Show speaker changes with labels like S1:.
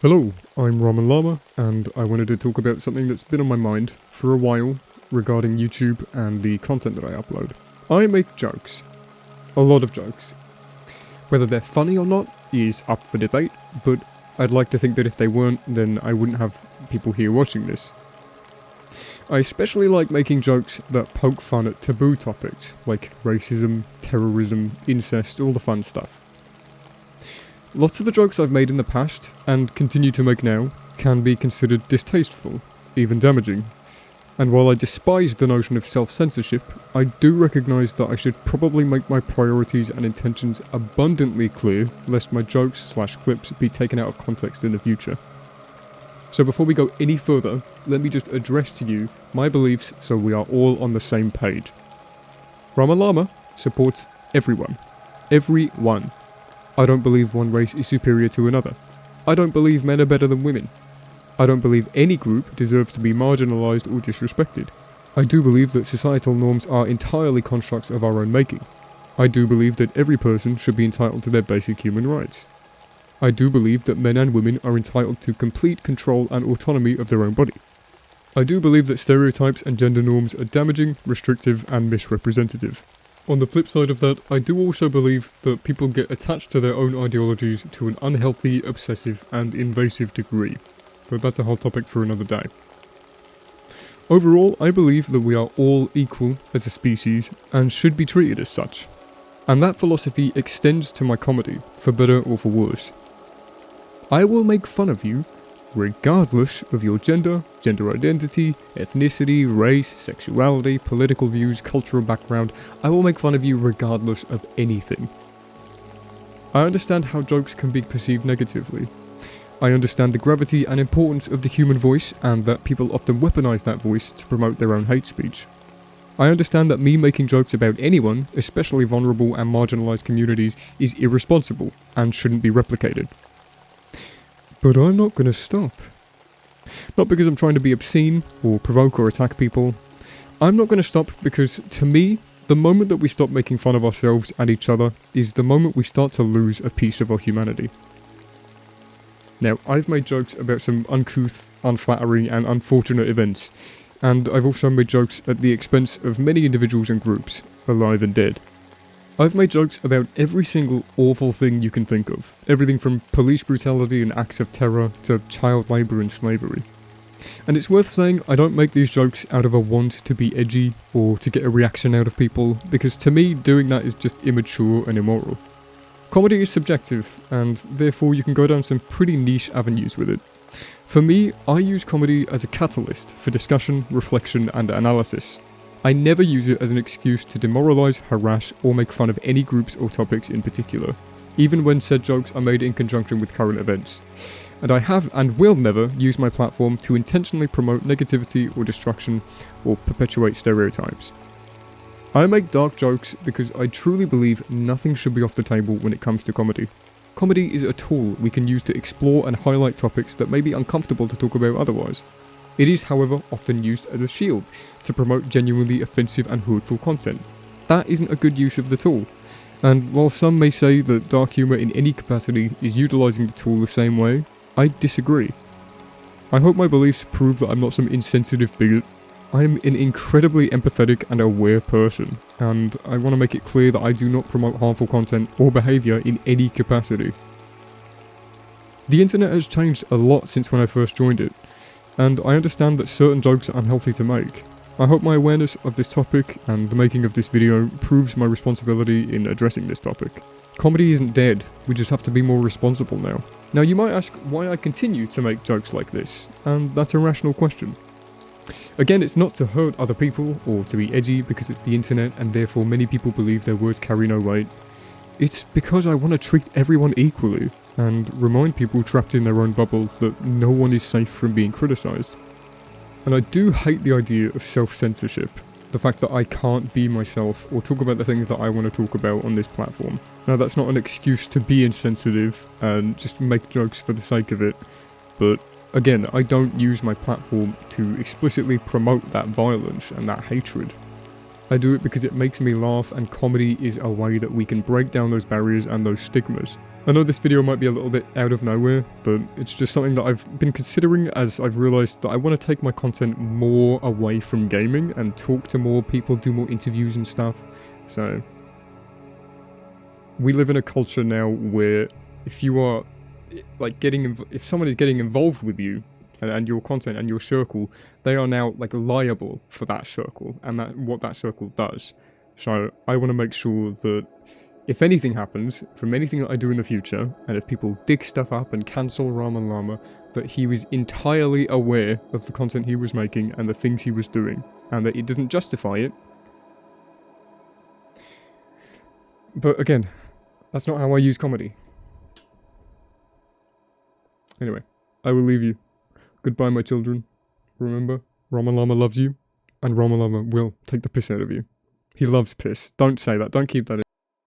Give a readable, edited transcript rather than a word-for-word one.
S1: Hello, I'm Ramen Lama, and I wanted to talk about something that's been on my mind for a while regarding YouTube and the content that I upload. I make jokes. A lot of jokes. Whether they're funny or not is up for debate, but I'd like to think that if they weren't, then I wouldn't have people here watching this. I especially like making jokes that poke fun at taboo topics, like racism, terrorism, incest, all the fun stuff. Lots of the jokes I've made in the past, and continue to make now, can be considered distasteful, even damaging. And while I despise the notion of self-censorship, I do recognise that I should probably make my priorities and intentions abundantly clear, lest my jokes/clips be taken out of context in the future. So before we go any further, let me just address to you my beliefs so we are all on the same page. Ramen Lama supports everyone. Everyone. I don't believe one race is superior to another. I don't believe men are better than women. I don't believe any group deserves to be marginalised or disrespected. I do believe that societal norms are entirely constructs of our own making. I do believe that every person should be entitled to their basic human rights. I do believe that men and women are entitled to complete control and autonomy of their own body. I do believe that stereotypes and gender norms are damaging, restrictive, and misrepresentative. On the flip side of that, I do also believe that people get attached to their own ideologies to an unhealthy, obsessive, and invasive degree. But that's a whole topic for another day. Overall, I believe that we are all equal as a species and should be treated as such. And that philosophy extends to my comedy, for better or for worse. I will make fun of you regardless of your gender identity, ethnicity, race, sexuality, political views, cultural background. I will make fun of you regardless of anything. I understand how jokes can be perceived negatively. I understand the gravity and importance of the human voice and that people often weaponize that voice to promote their own hate speech. I understand that me making jokes about anyone, especially vulnerable and marginalized communities, is irresponsible and shouldn't be replicated. But I'm not going to stop. Not because I'm trying to be obscene or provoke or attack people. I'm not going to stop because, to me, the moment that we stop making fun of ourselves and each other is the moment we start to lose a piece of our humanity. Now, I've made jokes about some uncouth, unflattering, and unfortunate events, and I've also made jokes at the expense of many individuals and groups, alive and dead. I've made jokes about every single awful thing you can think of. Everything from police brutality and acts of terror to child labour and slavery. And it's worth saying I don't make these jokes out of a want to be edgy or to get a reaction out of people, because to me doing that is just immature and immoral. Comedy is subjective, and therefore you can go down some pretty niche avenues with it. For me, I use comedy as a catalyst for discussion, reflection and analysis. I never use it as an excuse to demoralise, harass, or make fun of any groups or topics in particular, even when said jokes are made in conjunction with current events. And I have and will never use my platform to intentionally promote negativity or destruction or perpetuate stereotypes. I make dark jokes because I truly believe nothing should be off the table when it comes to comedy. Comedy is a tool we can use to explore and highlight topics that may be uncomfortable to talk about otherwise. It is, however, often used as a shield to promote genuinely offensive and hurtful content. That isn't a good use of the tool. And while some may say that dark humour in any capacity is utilising the tool the same way, I disagree. I hope my beliefs prove that I'm not some insensitive bigot. I am an incredibly empathetic and aware person, and I want to make it clear that I do not promote harmful content or behaviour in any capacity. The internet has changed a lot since when I first joined it, and I understand that certain jokes are unhealthy to make. I hope my awareness of this topic and the making of this video proves my responsibility in addressing this topic. Comedy isn't dead, we just have to be more responsible now. Now you might ask why I continue to make jokes like this, and that's a rational question. Again, it's not to hurt other people or to be edgy because it's the internet and therefore many people believe their words carry no weight. It's because I want to treat everyone equally and remind people trapped in their own bubble that no one is safe from being criticised. And I do hate the idea of self-censorship, the fact that I can't be myself or talk about the things that I want to talk about on this platform. Now that's not an excuse to be insensitive and just make jokes for the sake of it, but again, I don't use my platform to explicitly promote that violence and that hatred. I do it because it makes me laugh, and comedy is a way that we can break down those barriers and those stigmas. I know this video might be a little bit out of nowhere, but it's just something that I've been considering as I've realised that I want to take my content more away from gaming and talk to more people, do more interviews and stuff. So, we live in a culture now where if you are, like, if someone is getting involved with you and your content and your circle, they are now, like, liable for that circle and what that circle does. So, I want to make sure that if anything happens, from anything that I do in the future, and if people dig stuff up and cancel Ramen Llama, that he was entirely aware of the content he was making and the things he was doing, and that it doesn't justify it. But again, that's not how I use comedy. Anyway, I will leave you. Goodbye, my children. Remember, Ramen Llama loves you, and Ramen Llama will take the piss out of you. He loves piss. Don't say that. Don't keep that in.